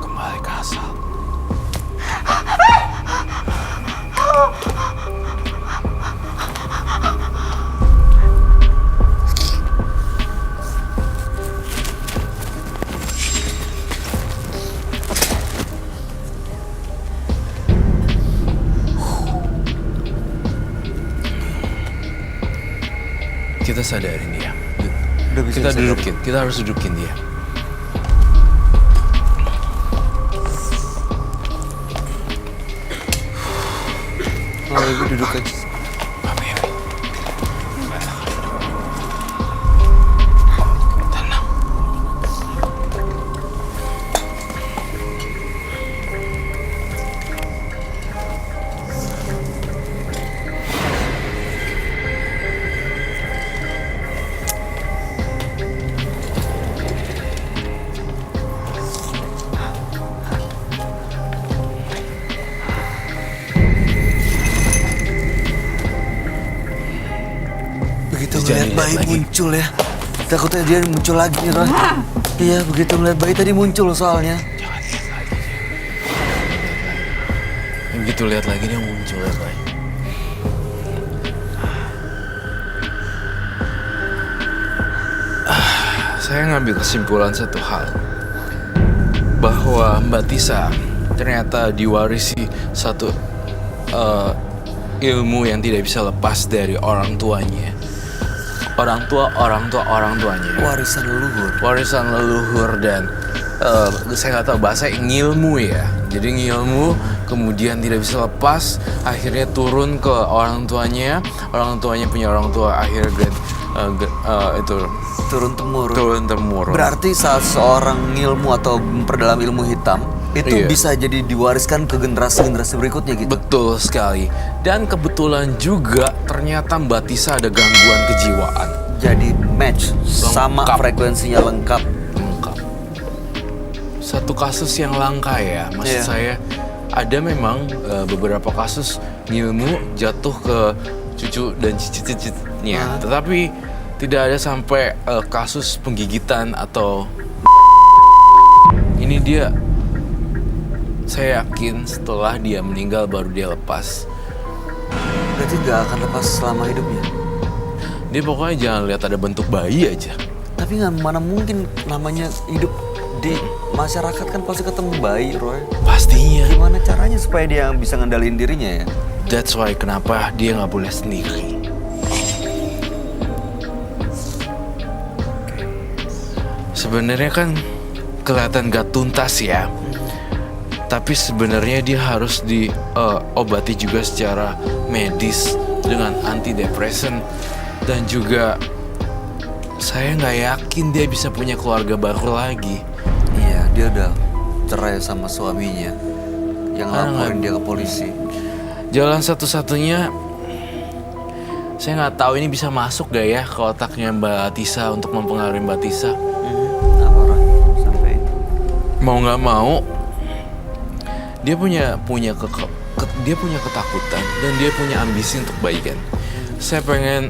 Kembali ke asal. Kita sadarin dia. Kita dudukin, kita harus dudukin dia. Oh, ibu duduk aja. Tenang. Begitu Jangan ngeliat lihat bayi lagi. muncul ya. Takutnya dia muncul lagi nih, Roy. Iya, begitu ngeliat bayi tadi muncul soalnya. Jangan lihat lagi. Begitu lihat lagi dia muncul ya, Pak. Saya ngambil kesimpulan satu hal. Bahwa Mbak Tisa ternyata diwarisi satu ilmu yang tidak bisa lepas dari orang tuanya. Orang tuanya. Warisan leluhur. Warisan leluhur dan saya nggak tahu bahasa ngilmu ya. Jadi ngilmu kemudian tidak bisa lepas, akhirnya turun ke orang tuanya punya orang tua, akhirnya itu Turun temurun. turun temurun. Berarti saat seorang ngilmu atau memperdalam ilmu hitam itu Iya. bisa jadi diwariskan ke generasi-generasi berikutnya gitu. Betul sekali. Dan kebetulan juga ternyata Mbak Tisa ada gangguan kejiwaan. Jadi match sama Lengkap. frekuensinya lengkap. Lengkap. Satu kasus yang langka ya, maksud Iya. saya ada memang beberapa kasus ngilmu jatuh ke cucu dan cicit-cicitnya, tetapi tidak ada sampai kasus penggigitan atau ini dia. Saya yakin setelah dia meninggal baru dia lepas. Berarti gak akan lepas selama hidupnya. Dia pokoknya jangan lihat ada bentuk bayi aja. Tapi nggak mana mungkin namanya hidup di masyarakat kan pasti ketemu bayi, Roy. Pastinya. Gimana caranya supaya dia bisa ngendaliin dirinya ya? That's why kenapa dia nggak boleh sendiri. Sebenarnya kan kelihatan gak tuntas ya. Tapi sebenarnya dia harus diobati juga secara medis dengan antidepresan. Dan juga saya nggak yakin dia bisa punya keluarga baru lagi. Iya, dia udah cerai sama suaminya yang laporin dia ke polisi. Jalan satu-satunya, saya nggak tahu ini bisa masuk gak ya ke otaknya Mbak Tisa untuk mempengaruhi Mbak Tisa. Apa, Roy? Sampai Mau nggak mau, dia punya ketakutan dan dia punya ambisi untuk kebaikan. Saya pengen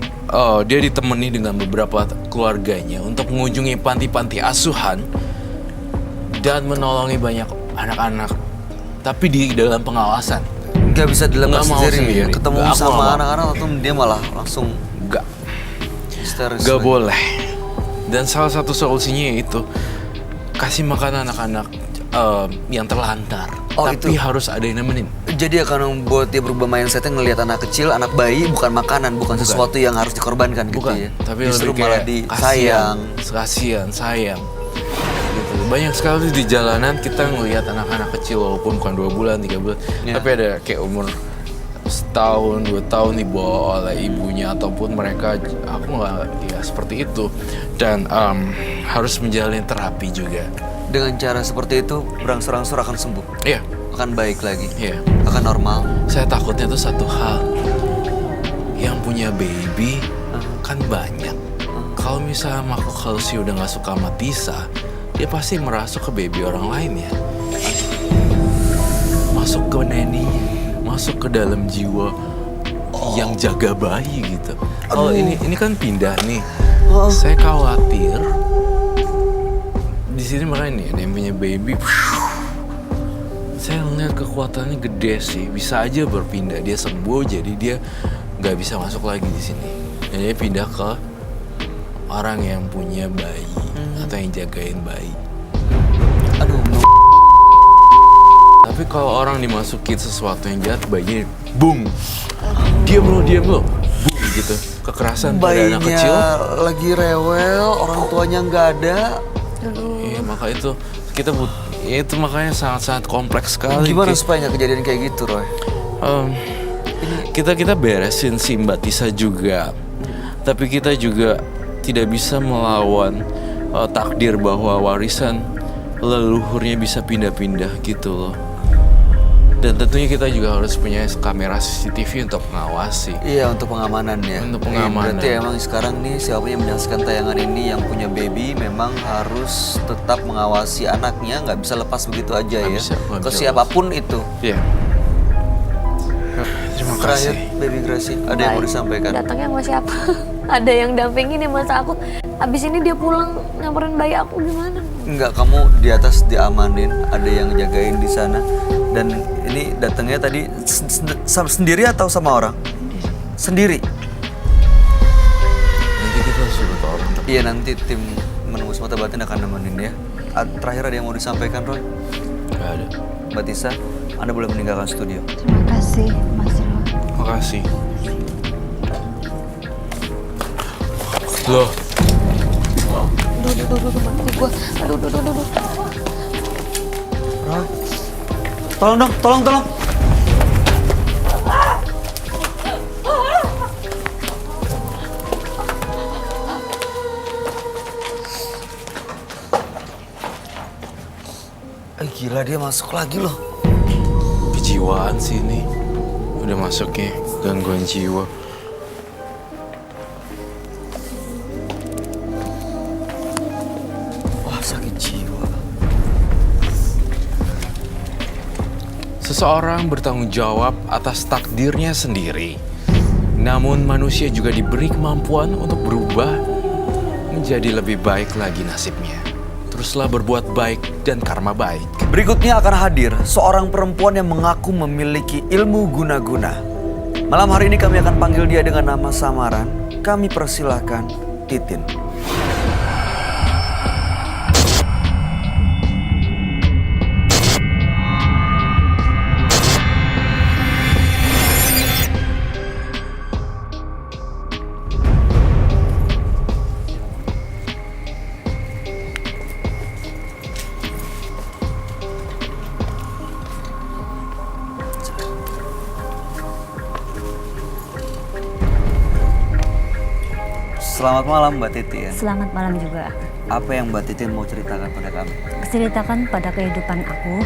dia ditemani dengan beberapa keluarganya untuk mengunjungi panti-panti asuhan dan menolongi banyak anak-anak, tapi di dalam pengawasan. nggak bisa dilepas Nggak mau sendiri. Ketemu Nggak, aku nggak sama mau. anak-anak atau dia malah langsung Gak histeris. Gak lagi. boleh. Dan salah satu solusinya yaitu kasih makan anak-anak yang terlantar. Oh, Tapi itu. harus ada yang nemenin. Jadi akan membuat dia berubah mindsetnya ngelihat anak kecil, anak bayi bukan makanan, bukan sesuatu yang harus dikorbankan gitu Bukan, ya. tapi justru lebih malah kayak disayang. sayang. Gitu. Banyak sekali di jalanan kita ngelihat anak-anak kecil walaupun bukan 2 bulan, 3 bulan, Ya. tapi ada kayak umur setahun, 2 tahun dibawa oleh ibunya ataupun mereka, aku nggak ya seperti itu. Dan harus menjalani terapi juga. Dengan cara seperti itu berangsur-angsur akan sembuh, Iya, akan baik lagi, iya. akan normal. Saya takutnya tuh satu hal, yang punya baby kan banyak. Kalau misalnya makhluk halusnya udah nggak suka sama Tisa, dia pasti merasuk ke baby orang lain ya. masuk ke neninya, masuk ke dalam jiwa yang jaga bayi gitu. Oh ini kan pindah nih. Saya khawatir di sini makanya nih ada yang punya baby. Saya ngeliat kekuatannya gede sih, bisa aja berpindah, dia sembuh jadi dia nggak bisa masuk lagi di sini. Jadi dia pindah ke orang yang punya bayi atau yang jagain bayi. Aduh, Tapi kalau orang dimasukin sesuatu yang jahat, bayinya boom, diam lo, boom gitu. Kekerasan pada anak kecil. lagi rewel, orang tuanya nggak ada. Iya, maka itu kita itu makanya sangat-sangat kompleks sekali. Gimana supaya nggak kejadian kayak gitu, Roy? Kita beresin si Mbak Tisa juga, tapi kita juga tidak bisa melawan takdir bahwa warisan leluhurnya bisa pindah-pindah gitu loh. Dan tentunya kita juga harus punya kamera CCTV untuk mengawasi. Iya, untuk pengamanan ya. Untuk pengamanan. Berarti emang sekarang nih siapa yang menyaksikan tayangan ini yang punya baby memang harus tetap mengawasi anaknya, nggak bisa lepas begitu aja ya. Nggak Ke bisa siapapun itu. Iya. Terima Terakhir, kasih. Baby Gracie, ada yang mau disampaikan? Datangnya sama siapa? Ada yang dampingin ya masa aku. Abis ini dia pulang nyamperin bayi aku gimana? Enggak, kamu di atas diamanin, ada yang jagain di sana. Dan ini datangnya tadi sendiri atau sama orang? Sendiri. Nanti kita suruh ke orang. Iya, nanti tim menembus mata batin akan nemenin ya. Terakhir ada yang mau disampaikan, Roy? Gak ada. Mbak Tisa, Anda boleh meninggalkan studio. Terima kasih Mas Roy. Makasih. Loh, Duh, mati gua. Aduh. Roy, tolong dong, tolong. Gila, dia masuk lagi loh. kejiwaan sih ini. Udah masuknya gangguan jiwa. Wah, sakit jiwa. Seseorang bertanggung jawab atas takdirnya sendiri. Namun manusia juga diberi kemampuan untuk berubah menjadi lebih baik lagi nasibnya. Teruslah berbuat baik dan karma baik. Berikutnya akan hadir seorang perempuan yang mengaku memiliki ilmu guna-guna. Malam hari ini kami akan panggil dia dengan nama samaran. Kami persilahkan Titin. Selamat malam Mbak Titin. Selamat malam juga. Apa yang Mbak Titin mau ceritakan pada kami? Ceritakan pada kehidupan aku,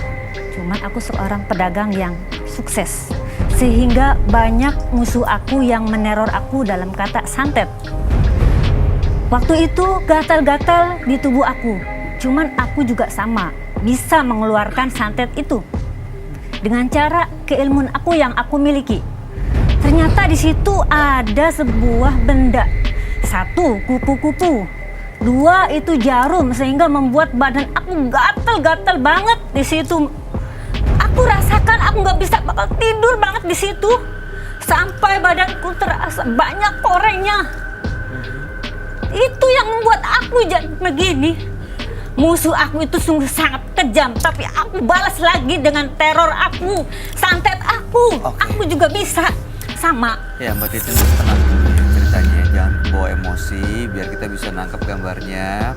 cuman aku seorang pedagang yang sukses. Sehingga banyak musuh aku yang meneror aku dalam kata santet. Waktu itu gatal-gatal di tubuh aku, cuman aku juga sama, bisa mengeluarkan santet itu. Dengan cara keilmuan aku yang aku miliki. Ternyata di situ ada sebuah benda. 1, kupu-kupu. 2, itu jarum sehingga membuat badan aku gatal-gatal banget di situ. Aku rasakan aku nggak bisa bakal tidur banget di situ. Sampai badanku terasa banyak korengnya. Itu yang membuat aku jadi begini. Musuh aku itu sungguh sangat kejam, tapi aku balas lagi dengan teror aku, santet aku. Oke. Aku juga bisa sama. Ya Mbak Titin tenang dulu ya ceritanya, jangan bawa emosi biar kita bisa nangkep gambarnya.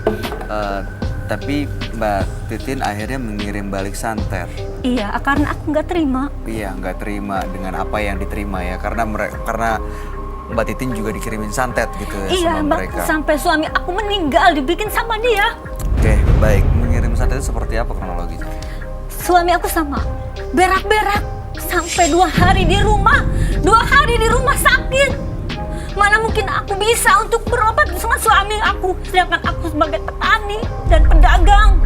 Tapi Mbak Titin akhirnya mengirim balik santet. Iya, karena aku nggak terima. Iya, nggak terima dengan apa yang diterima ya, karena Mbak Titin juga dikirimin santet gitu ya Iya, sama Mbak, mereka. sampai suami aku meninggal dibikin sama dia. Oke, baik. Mengirim santet itu seperti apa kronologinya? Suami aku sama, berak-berak sampai 2 hari di rumah. 2 hari di rumah sakit. Mana mungkin aku bisa untuk berobat sama suami aku, sedangkan aku sebagai petani dan pedagang.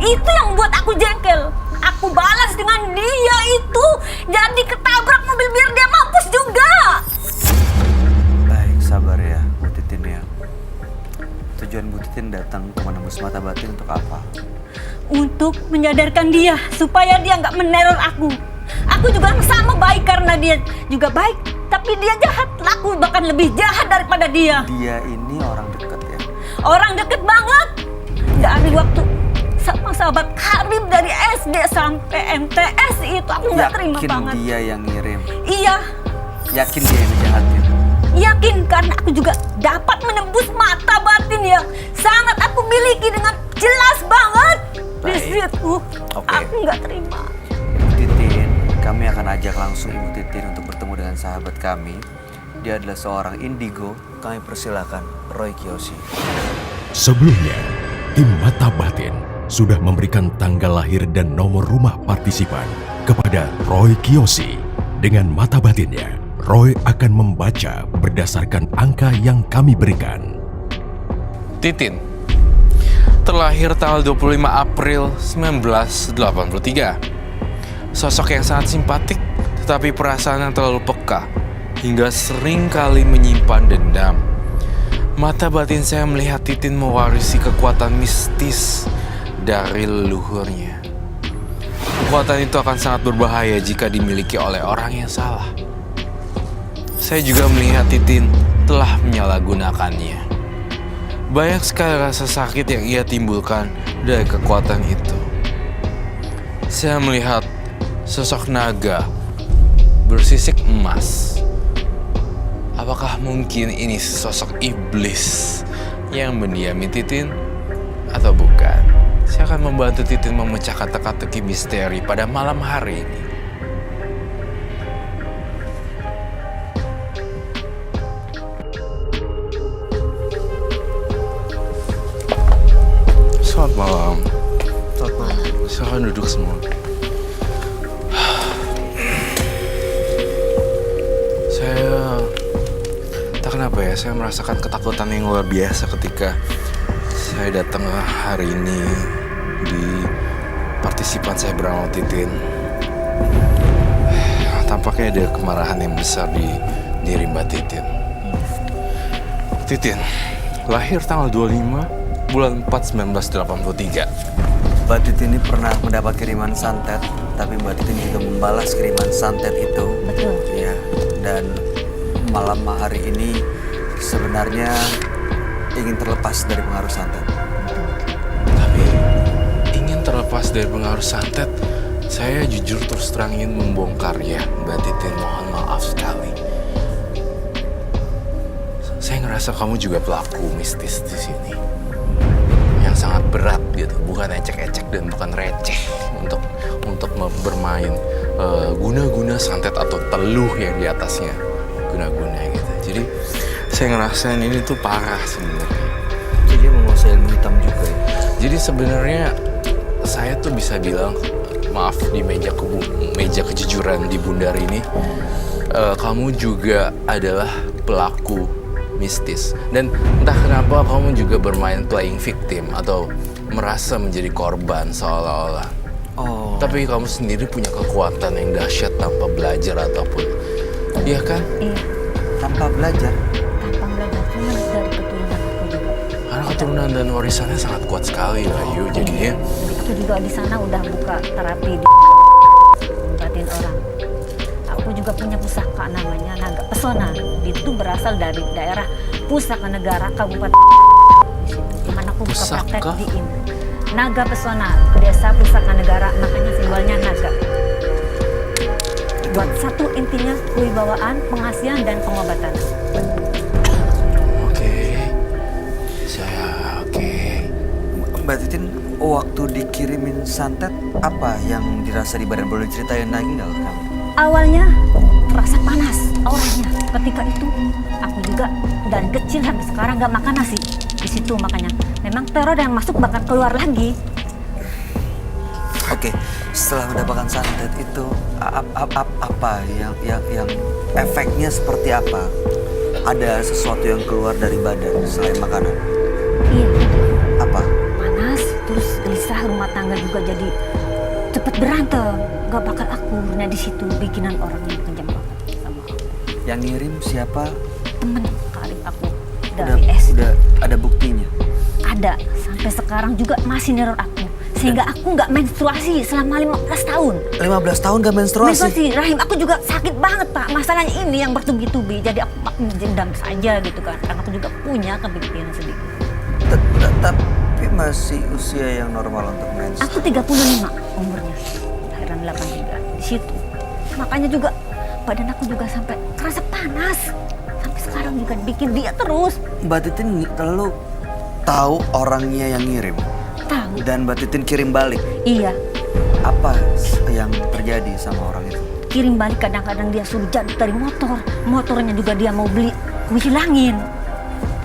Itu yang membuat aku jengkel. Aku balas dengan dia itu. itu. Jadi ketabrak mobil biar dia mampus juga. Baik, sabar ya Bu Titin ya. Tujuan Bu Titin datang ke Menembus Mata Batin untuk apa? Untuk menyadarkan dia supaya dia nggak meneror aku. Aku juga sama baik karena dia juga baik, tapi dia jahat. Aku bahkan lebih jahat daripada dia. Dia ini orang dekat ya. Orang deket banget. Dari waktu sama sahabat karib dari SD sampai MTS itu aku nggak terima Yakin banget. dia yang ngirim? Iya, Yakin dia yang ngejahatin? yakin karena aku juga dapat menembus mata batin yang sangat aku miliki dengan jelas banget. Di Baik. situ Oke. aku nggak terima. Ibu Titin, kami akan ajak langsung Ibu Titin untuk bertemu dengan sahabat kami. Dia adalah seorang indigo. Kami persilakan Roy Kiyoshi. Sebelumnya, tim Mata Batin sudah memberikan tanggal lahir dan nomor rumah partisipan kepada Roy Kiyoshi. Dengan mata batinnya, Roy akan membaca berdasarkan angka yang kami berikan. Titin terlahir tanggal 25 April 1983. Sosok yang sangat simpatik, tetapi perasaan yang terlalu peka, hingga sering kali menyimpan dendam. Mata batin saya melihat Titin mewarisi kekuatan mistis dari leluhurnya. Kekuatan itu akan sangat berbahaya jika dimiliki oleh orang yang salah. Saya juga melihat Titin telah menyalahgunakannya. Banyak sekali rasa sakit yang ia timbulkan dari kekuatan itu. Saya melihat sosok naga bersisik emas. Apakah mungkin ini sosok iblis yang mendiami Titin atau bukan? Saya akan membantu Titin memecahkan teka-teki misteri pada malam hari ini. Selamat malam. Selamat malam. Silahkan duduk semua. Saya tak kenapa ya, saya merasakan ketakutan yang luar biasa ketika saya datang hari ini di partisipan saya bernama Titin. Tampaknya ada kemarahan yang besar di diri Mbak Titin. Titin, lahir tanggal 25 bulan 4 1983. Mbak Titin ini pernah mendapat kiriman santet, tapi Mbak Titin juga membalas kiriman santet itu. Betul. Ya, dan malam hari ini sebenarnya ingin terlepas dari pengaruh santet. Tapi ingin terlepas dari pengaruh santet, saya jujur terus terang ingin membongkar ya, Mbak Titin, mohon maaf sekali. Saya ngerasa kamu juga pelaku mistis di sini. Yang sangat berat gitu, bukan ecek-ecek dan bukan receh untuk bermain guna-guna santet atau teluh yang di atasnya guna-guna gitu. Jadi saya ngerasain ini tuh parah sebenarnya. Jadi dia menguasai ilmu hitam juga ya. Jadi sebenarnya saya tuh bisa bilang, maaf di meja kejujuran di Bundar ini, kamu juga adalah pelaku mistis. Dan entah kenapa kamu juga bermain playing victim atau merasa menjadi korban seolah-olah. Oh. Tapi kamu sendiri punya kekuatan yang dahsyat tanpa belajar ataupun, iya kan? Iya, Tanpa belajar. tanpa belajar cuma dari keturunan aku juga. Karena keturunan dan warisannya sangat kuat sekali, Bayu. Jadinya Aku juga di sana udah buka terapi di batin orang. Aku juga punya pusaka namanya Naga Pesona. Itu berasal dari daerah Pusaka Negara Kabupaten. Di situ cuman aku buka praktek Pusaka? di ini. Naga Pesona, Desa Pusaka Negara, makanya simbolnya naga. Buat satu intinya kewibawaan, pengasihan dan pengobatan. oke. Saya oke. Mbak Titin, waktu dikirimin santet, apa yang dirasa di badan? Boleh ceritain lagi nggak ke kami? Awalnya rasa panas auranya. Ketika itu aku juga dari kecil sampai sekarang gak makan nasi. Di situ makanya memang teror yang masuk bakal keluar lagi. Oke, setelah mendapatkan santet itu apa yang efeknya seperti apa? Ada sesuatu yang keluar dari badan selain makanan? Iya, Apa? panas terus gelisah, rumah tangga juga jadi cepet berantem, nggak bakal akur. Nah di situ bikinan orang yang kejam banget sama aku. Yang ngirim siapa? Temen karib aku Udah, dari SD. udah ada buktinya. Ada, sampai sekarang juga masih neror aku. Sehingga aku nggak menstruasi selama 15 tahun. 15 tahun gak menstruasi? Menstruasi, rahim aku juga sakit banget Pak. Masalahnya ini yang bertubi-tubi, jadi aku dendam saja gitu kan. Karena aku juga punya kepikiran sedikit. Tapi masih usia yang normal untuk menstruasi. Aku 35 umurnya, lahiran 83 di situ. Makanya juga badan aku juga sampai terasa panas. Sampai sekarang juga bikin dia terus. Mbak Titin lalu tahu orangnya yang ngirim Tahu. dan Mbak Titin kirim balik. Iya, Apa yang terjadi sama orang itu? kirim balik kadang-kadang dia suruh jatuh dari motor. Motornya juga dia mau beli, aku hilangin.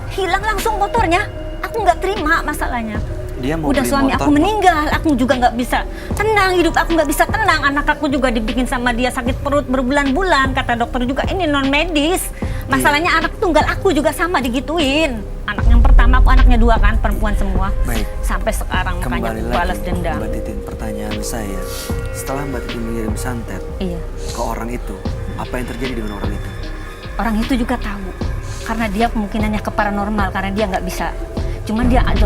Hilang langsung motornya. Aku nggak terima masalahnya. Dia mau Udah beli suami motor, aku meninggal, aku juga nggak bisa tenang, hidup aku nggak bisa tenang. Anak aku juga dibikin sama dia sakit perut berbulan-bulan. Kata dokter juga ini non medis. Masalahnya anak tunggal aku juga sama digituin. Anak yang pertama aku anaknya 2 kan, perempuan semua. Baik. Sampai sekarang makanya Kembali aku balas lagi, dendam. Mbak Titin, pertanyaan saya. Setelah Mbak Titin mengirim santet Iya. ke orang itu, apa yang terjadi dengan orang itu? Orang itu juga tahu karena dia kemungkinannya ke paranormal karena dia nggak bisa. Cuman dia ada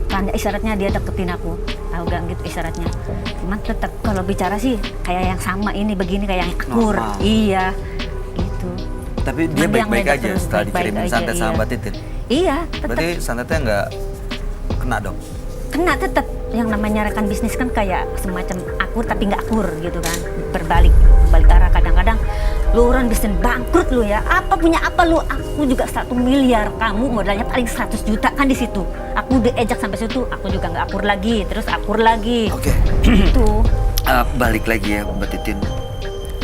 tanda isyaratnya dia deketin aku, tahu gak gitu isyaratnya. Cuman tetap kalau bicara sih kayak yang sama ini begini kayak yang akur. Normal. Iya, gitu. Tapi dia Cuman baik-baik ngedek aja terus, setelah baik-baik dikirimin aja, santet sama iya. Mbak Titin. Iya, tetap Berarti santetnya nggak kena dong? kena tetap. Yang namanya rekan bisnis kan kayak semacam akur tapi nggak akur gitu kan, berbalik arah. Kadang-kadang lu orang bisnis bangkrut lu ya, apa punya apa lu, aku juga 1 miliar, kamu modalnya paling 100 juta kan di situ. Aku diejak sampai situ, aku juga nggak akur lagi, terus akur lagi. Oke. Gitu. Balik lagi ya Mbak Titin.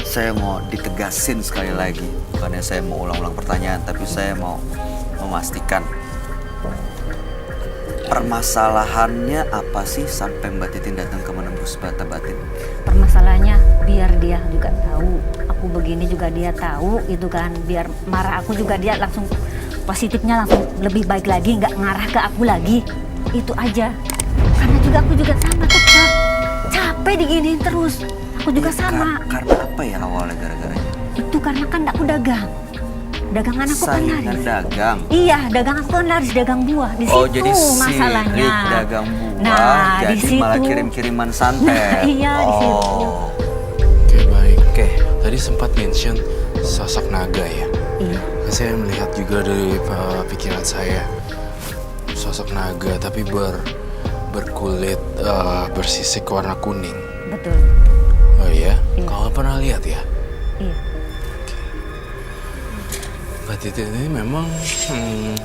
Saya mau ditegasin sekali lagi. Bukannya saya mau ulang-ulang pertanyaan, tapi saya mau memastikan. Permasalahannya apa sih sampai Mbak Titin datang ke Menembus Bata Batin? Permasalahannya biar dia juga tahu, aku begini juga dia tahu gitu kan, biar marah aku juga dia langsung positifnya langsung lebih baik lagi, nggak ngarah ke aku lagi. Itu aja. Karena juga aku juga sama tetap capek diginiin terus. Aku juga sama. Karena apa ya awalnya gara-garanya? Itu karena kan aku dagang. Dagangan aku kan Saingan laris. dagang. Iya, dagang aku kan laris, dagang buah. Di situ Oh, jadi masalahnya. sirik dagang buah, Nah, jadi di situ. malah kirim-kiriman santet. Nah, iya, di situ. Oh. Oke, baik. Oke. Tadi sempat mention sosok naga ya. Iya, Saya melihat juga dari pikiran saya sosok naga tapi berkulit bersisik warna kuning. betul. Oh iya? Iya. Kalau pernah lihat ya? Iya. Mbak Titin ini memang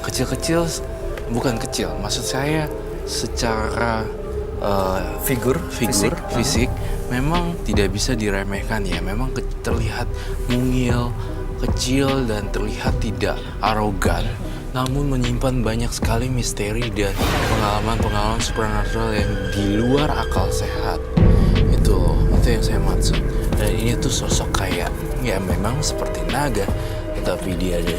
kecil-kecil, bukan kecil, maksud saya secara Figur, fisik memang tidak bisa diremehkan ya. Memang terlihat mungil, kecil dan terlihat tidak arogan, namun menyimpan banyak sekali misteri dan pengalaman-pengalaman supernatural yang di luar akal sehat. Itu yang saya maksud. Dan ini tuh sosok kayak ya memang seperti naga, tetapi dia ada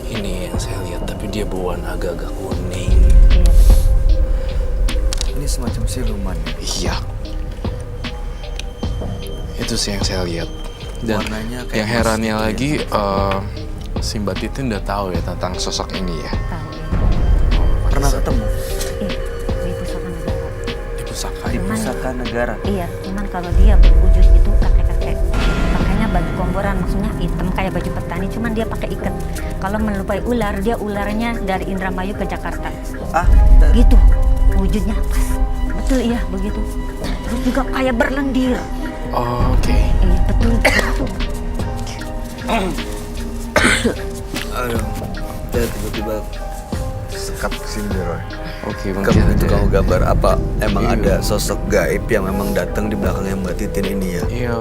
ini yang saya lihat, tapi dia berwarna agak-agak kuning. Iya. Ini semacam siluman. Iya. Itu sih yang saya lihat. Dan Warnanya kayak yang herannya emas gitu lagi, si Mbak Titin udah tahu ya tentang sosok ini ya. Tahu. Pernah ketemu Iya, di pusaka negara. Di pusaka. di Cuman- pusaka negara. Iya, cuman kalau dia berwujud itu kakek-kakek pakainya baju komboran, maksudnya hitam kayak baju petani, cuman dia pakai ikat. Kalau menyerupai ular, dia ularnya dari Indramayu ke Jakarta. Gitu, wujudnya pas. Betul iya, begitu. Terus juga kayak berlendir. Oh, oke. Iya, betul begitu. Aduh, saya tiba-tiba sekat kesini Roy. Oke, Kamu mungkin itu ada. kamu gambar apa? Emang Iya. ada sosok gaib yang memang datang di belakangnya Mbak Titin ini ya? Iya,